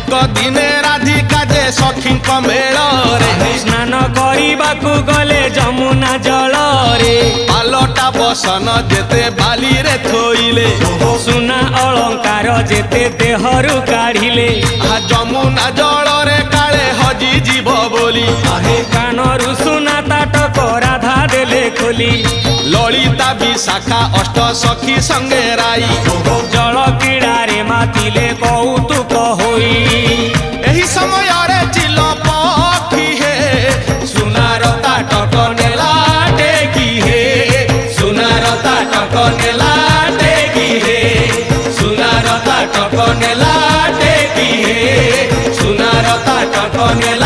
एक दिने राधिका जे सखी मेल रे स्नान करने गले जमुना जल रे पालटा बसन जेते बाली रे थोइले सुना अलंकार जेते देहरु काढ़िले जमुना जल रे काले हजी जीव बोली कानरु सुना ताटक राधा देले खोली ललिता विशाखा अष्ट सखी संगे राई जल क्रीड़ारे मातिले कौतुक होई एही समय रे चिल पखी हे सुनार ताटक नेला टेकी हे सुनार ताटक नेला टेकी हे सुनार ताटक नेला टेकी हे सुनार ताटक नेला